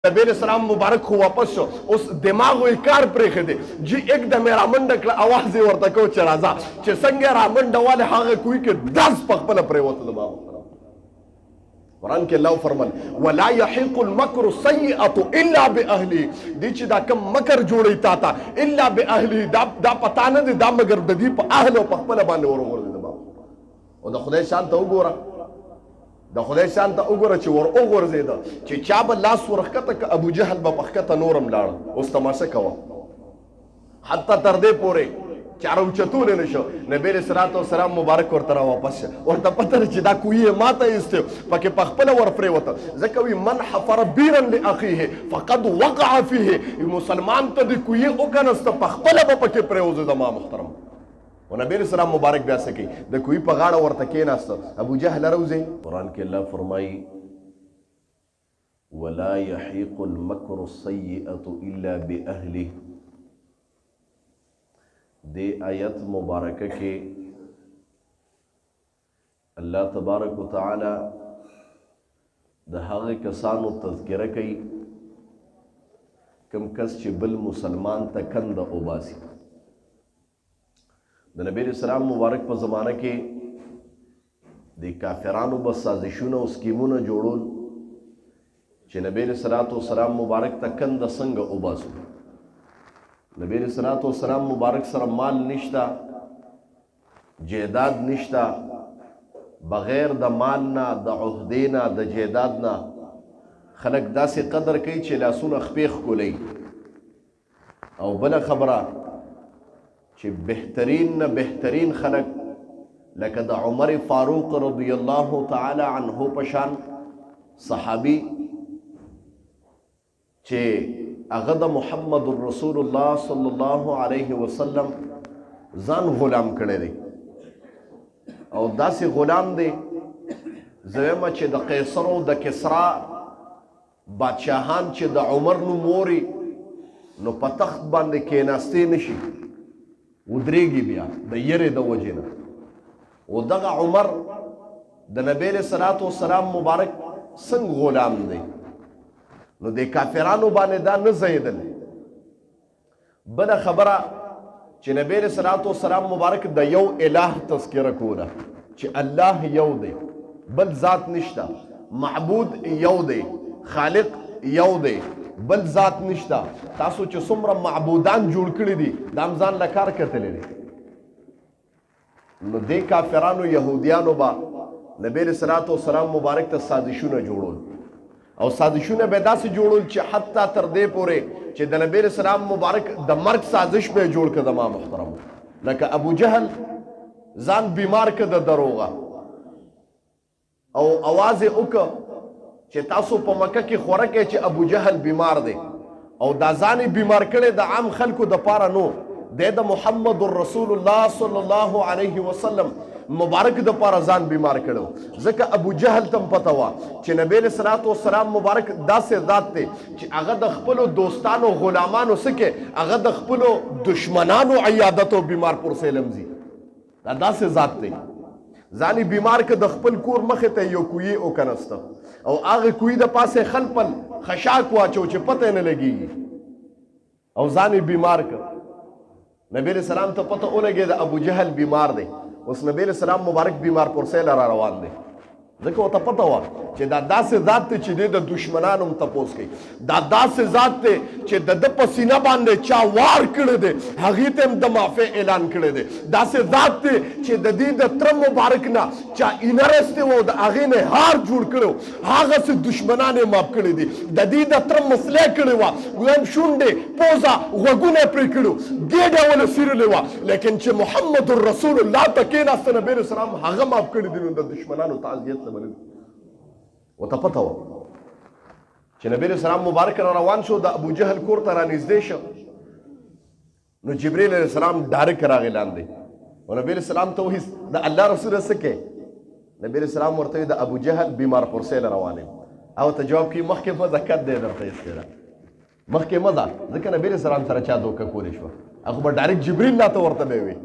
نبی علیہ السلام مبارک خو واپس شو اوس دماغ وی کار پرېښی دی جی एकदम یې رامنډه کړه اواز یې ورته کو چې راځه چې څنګه یې رامنډه واله هغه کوی کې داس په خپله پرېوته زما محترم قرآن کې الله فرمل ولا يحيق المكر السيئة الا باهله دې چې دا کم مکر جوړی تا ته الا باهله دا پتا نه دی دا مګر د دې په اهل او په خپله باندې ورغورځي زما او د خدای شان ته وګوره د خدای شان ته وګوره چې ور وغورځېده چې چا به لاس ورښکته که ابو جهل به په ښکته نورم لاړه اوس تماشه کوه حتی تر دې پورې چې راوچتولی نه شو نبي علیه صلات وسلام مبارک ورته راواپس شه ورته پته ده چې دا کوهی یې ماته ایستی پکې په خپله ور پرېوته ځکه وي من حفر بیرا لاخیه فقد وقع فیه مسلمان ته د کوهی وکنسته په خپله به پکې پرېوځي زما محترم و نبی علیہ السلام مبارک بیا سکی د کوی په غاړه ورته کېناسته ابو جهل روزي قرآن کې الله فرمایي ولا يحيق المكر السيئة الا باهله دې آیت مبارکه کې الله تبارک وتعالی د هغه کسانو تذکره کوي کم کس چې بل مسلمان ته کنده وباسي د نبی علیہ السلام مبارک په زمانه کې د کافرانو بس سازشونه او سکیمونه جوړول چې نبی علیہ السلام مبارک ته کنده څنګه وباسو نبی علیہ السلام مبارک سره مال نشتا جیداد نشتا بغیر د مال نه د عهدې نه د جیداد نه خلک داسې قدر کوي چې لاسونه خپې ښکلوي او بله خبره چې بهترین نه بهترین خلق لکه د عمر فاروق رضی الله تعالی عنه پشان صحابي چې هغه د محمد رسول الله صلی الله علیه وسلم ځان غلام کړی دی او داسې غلام دی زویمه چې د قیصر او د کسرا بادشاهان چې د عمر نوم اوري نو په تخت باندې کېناستی نشي ودرېږي بیا د یرې د وجې نه او دغه عمر د نبی علیه صلات وسلام مبارک څنګه غلام دی نو د کافرانو باندې دا نه ځایېدل بله خبره چې نبی علیه صلات وسلام مبارک د یو اله تذکره کوله چې الله یو دی بل ذات نشته معبود یو دی خالق یو دی بل ذات نشتا تاسو چې څومره معبودان جوړ کړي دي دا هم ځان له کار کتلی دی نو دې کافرانو یهودیانو به نبی علیه صلات وسلام مبارک ته سازشونه جوړول او سازشونه به داسې جوړول چې حتی تر دې پورې چې د نبی علیه السلام مبارک د مرګ سازش به یې جوړ کړه زما محترم لکه ابو جهل ځان بیمار کړه د دروغه او اواز یې وکړه چې تاسو په مکه کې خوره کې چې ابو جهل بیمار دی او دا ځان بیمار کړي د عام خلکو د پاره نو د محمد رسول الله صلی الله علیه وسلم مبارک د پاره ځان بیمار کړو ځکه ابو جهل تم پته وا چې نبی علیہ الصلوۃ والسلام مبارک داسې ذات دی چې هغه د خپل دوستانو غلامانو سکه هغه د خپل دشمنانو عیادت او بیمار پرسه لمزي دا داسې ذات دی ځاني بیمار که د خپل کور مخې ته یو کوی او کنسته او هغه کوی د پاسه خلپل خشاک واچو چې پته نه لګي او ځاني بیمار که نبی علیہ السلام ته پته ولګي د ابو جهل بیمار دی اوس نبی علیہ السلام مبارک بیمار پرسه را روان دی ځکه ورته پته وه چې دا داسې ذات دی چې دی د دشمنانو هم تپوس کوي دا داسې ذات دی چې د ده په سینه باندې چا وار کړی دی هغې ته هم د معافی اعلان کړی دی داسې ذات دی چې د دې د تره مبارک نه چا اینه رستی و او د هغې نه هار جوړ کړی و هغسې دشمنان یې ماف کړي دي د دې د تره مسلې کړې وه ویم شونډې پوزه غوږونه یې پرې کړي ګېډه ونه څیرلې وه لیکن چې محمد رسول الله ته کېناسته نبي علیه السلام هغه ماف کړي دي نو د دشمنانو تعزیت ورته پته وه چې نبی علیه السلام مبارک را روان شو د ابو جهل کور ته رانږدې شو نو جبریل علیه السلام ډارک راغی لاندې او نبی علیه السلام ته وایي د الله رسول څه کوې نبی علیه السلام ورته وایي د ابو جهل بیمار پرسې له روان یم او ته جواب کوي مخکې مه ځه کد دی درته ایستې ده مخکې مه ځه ځکه نبی علیه السلام سره چا دوکه کولی شوه هغه به ډایرکټ جبریل راته ورته به وي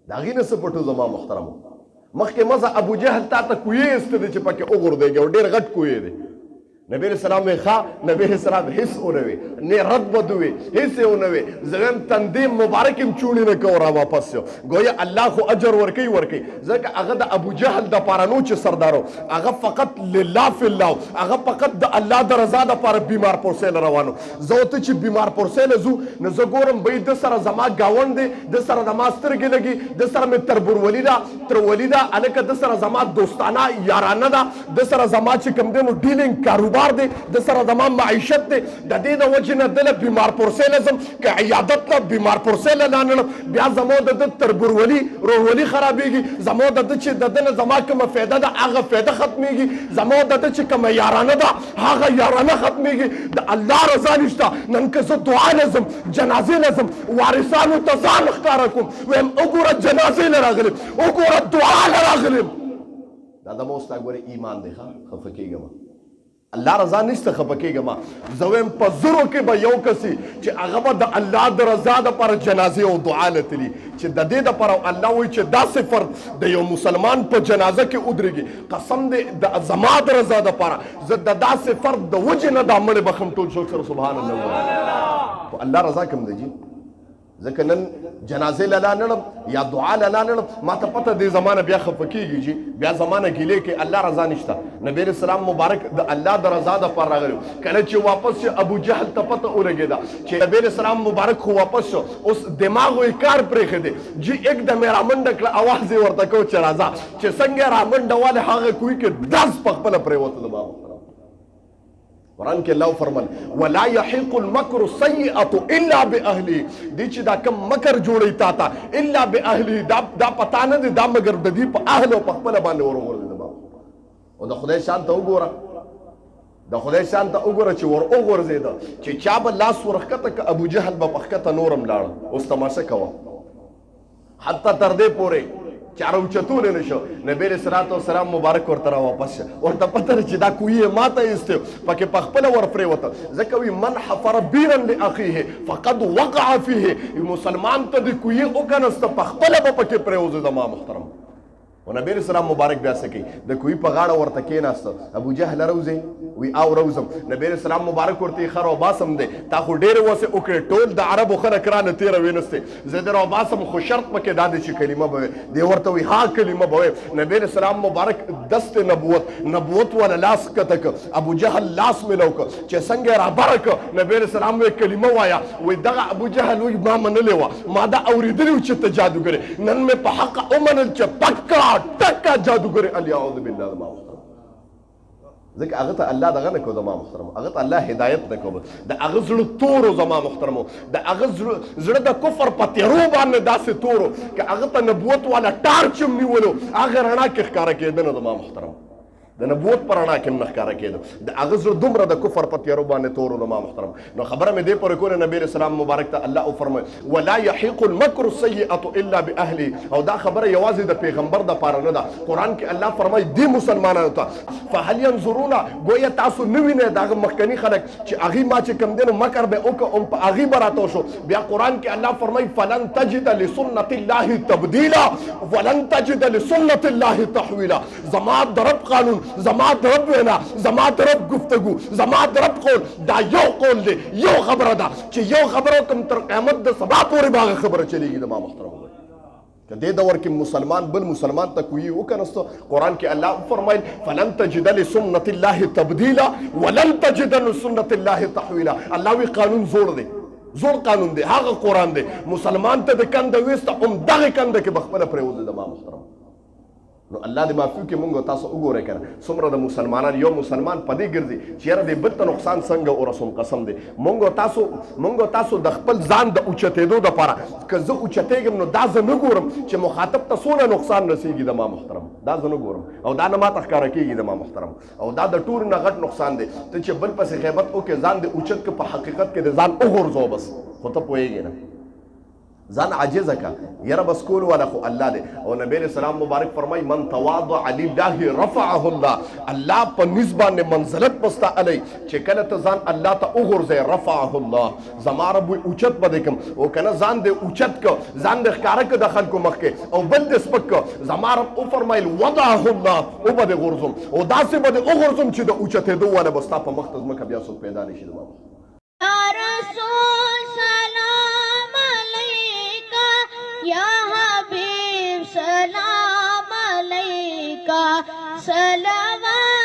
د هغې نه څه پټو زما محترمو مخکې مزه ابو جهل تا ته کوی ایسته دی چې پکې وغورځېږي او ډېر غټ کوی دی نبی اسلام ښا نبی اسلام هیڅ ونه وي نه رد بد وي هیڅ ونه وي زم تندې مبارک هم چونی نه کو را واپس شو گویا الله خو اجر ورکي ځکه هغه د ابو جهل د پاره نو چې سردارو هغه فقط لله فی الله هغه فقط د الله د رضا د پاره بیمار پورسل روانو زه ته چې بیمار پورسل زو نه زه ګورم به د سره زما گاوند د سره د ماسترګ لګي د سره مې تربور ولیدا تر ولیدا الکه د سره زما دوستانه یارانه ده د سره زما چې کوم دینو ډیلینګ کاروبار دی د سره زما معیشت دی د دې د وجې نه دله بیمار پورسل ځم که عیادت نه بیمار پورسل لاړم بیا زمو د تربورولي رورولي خرابېږي زمو د چې د ده نه زما کومه فایده ده هغه فایده ختمېږي زمو د ده چې کومه یارانه ده هغه یارانه ختمېږي د الله رضا نشته نن که زه دعا نه ځم جنازې نه ځم وارثانو ته ځان ښکاره کوم ویم وګوره جنازې نه راغلم وګوره دعا نه راغلم دا د موستا ګورې ایمان دی ښه خفه کېږم الله رضا نشته خفه کېږم زه وایم په زرو کې به یو کسي چې هغه به د الله د رضا دپاره جنازې او دعا نه تلي چې د دې دپاره الله وایي چې داسې فرد د یو مسلمان په جنازه کې ودرېږي قسم دې د زما د رضا دپاره زه د داسې فرد د وجې نه دا مړې بخم ټول څوک سره سبحان الله خو الله رضا کوم دی جي ځکه نن جنازې له لاړم یا دعا له لاړم ما ته پته دې زمانه بیا خفه کېږي جي بیا زمانه ګیلې کې الله رضا نشته نبی اسلام مبارک د الله د رضا دپاره راغلی کله چې واپس شو ابو جهل ته پته ولګېده چې نبی اسلام مبارک خو واپس شو اوس دماغ یې کار پرېښی دی جي एकदम یې رامنډه کړه اواز یې ورته کو چې راځه چې څنګه یې رامنډه والی هغه کوي کې ډز په خپله پرېوته د ما قرآن کې الله فرمل ولا يحيق المكر السيئة الا باهله دې چې دا کم مکر جوړی تا ته الا باهله دا پتا نه دی دا مگر د دې په اهل او په خپل باندې ورغورځي او د خدای شان ته وګوره د خدای شان ته وګوره چې ور وګورځېده چې چا به لاس ورښکته که ابو جهل به پښکته نورم لاړ اوس تماشه کوه حتی تر دې پورې چې راوچتول نه شو نبی رسول الله مبارک ورته را واپس شه ورته پته چې دا کوی ماته ایستو پکې په خپل ور پرېوته ځکه وي من حفر بیرا لاخیه فقد وقع فيه مسلمان ته د کوی وکنسته په خپل به پکې پرېوځي زما محترم و نبی رسول الله مبارک بیا څه کوي د کوی په غاړه ورته کېناسته ابو جهل روځي وی او روزم نبی رسول الله مبارک ورته خر او باسم دی تا خو ډېر وسه وکړې ټول د عربو خلک رانه تېره وینسته زه در او باسم خو شرط پکې دا دی چې کلمه به دی ورته وی ها کلمه به نبی رسول الله مبارک دست نبوت ولا لاس کتک ابو جهل لاس ملو ک چې څنګه را برک نبی رسول الله کلمه وایا وی دغه ابو جهل وی ما منلې وا ما دا اوریدلی چې ته جادوګر نن مې په حق اومنل چې پکا ټکا جادوګر علی اعوذ بالله ما ځکه هغه ته الله دغه نه کو زما محترم هغه ته الله هدایت نه کو د هغه زړه تورو زما محترمو د هغه زړه د کفر په تیرو باندې داسې تورو که هغه ته نبوت والا ټارچ هم نیولو هغه رڼا کې ښکاره کېده نه زما محترم د نبوت پر رڼا کې هم نه ښکاره کېده د هغه زړه دومره د کفر په تیارو باندې تورو زما محترم نو خبره مې دې پورې کوله نبی اسلام مبارک ته الله وفرمایي ولا يحيق المكر السيئة الا باهله او دا خبره یوازې د پیغمبر دپاره نه ده قرآن کې الله فرمایي دې مسلمانانو ته فهل ينظرون ګویا تاسو نه وینئ د هغه مخکني خلک چې هغې ما چې کوم دی نو مکر به وکړه هم په هغې به راتاو شو بیا قرآن کې الله فرمایي فلن تجد لسنت الله تبدیلا ولن تجد لسنت الله تحویلا زما د رب قانون زما د رب وینا زما د رب گفتگو زما د رب قول دا یو قول دی یو خبره ده چې یو خبره کوم تر قیامت د سبا پورې به هغه خبره چلیږي د ما محترم که دې دور کې مسلمان بل مسلمان ته کوي وکنسته قرآن کې الله فرمایل فلن تجد لسنت الله تبدیلا ولن تجد لسنت الله تحویلا الله وی قانون زوړ دی زوړ قانون دی هغه قرآن دی مسلمان ته د کنده ویسته هم دغه کنده کې به خپله پرېوځي د ما محترم نو الله دې معفو کې مونږ تاسو وګورئ کنه څومره د مسلمانان یو مسلمان په دې ګرځي چې یاره دې بل ته نقصان څنګه ورسوم قسم دی مونږ تاسو د خپل ځان د اوچتېدو دپاره که زه اوچتېږم نو دا زه نه ګورم چې مخاطب ته څونه نقصان رسېږي د ما محترم دا زه نه ګورم او دا نه ماته ښکاره کېږي د ما محترم او دا د ټولو نه غټ نقصان دی ته چې بل پسې غیبت وکړې ځان دې اوچت که په حقیقت کې د ځان وغورځو بس خو ته پوهېږې نه ځان عاجز کا یره بس کول ولا خو الله دی او نبی علیہ السلام مبارک فرمای من تواضع لله رفعه الله الله په نسبت منزلت پستا علی چې کله ته ځان الله ته وګورځي رفعه الله زما رب اوچت بده کوم او کنه ځان دې اوچت کو ځان دې ښکارا کو د خلکو مخ کې او بل دې سپک زما رب او فرمایل وضعه الله او بده غرزم او داسې بده وګورځم چې د اوچته دوه ولا بستا په مخ ته مکه بیا څوک پیدا نشي د بابا یا رسول سلام علیکا یا حبیب سلام علیکا صلوات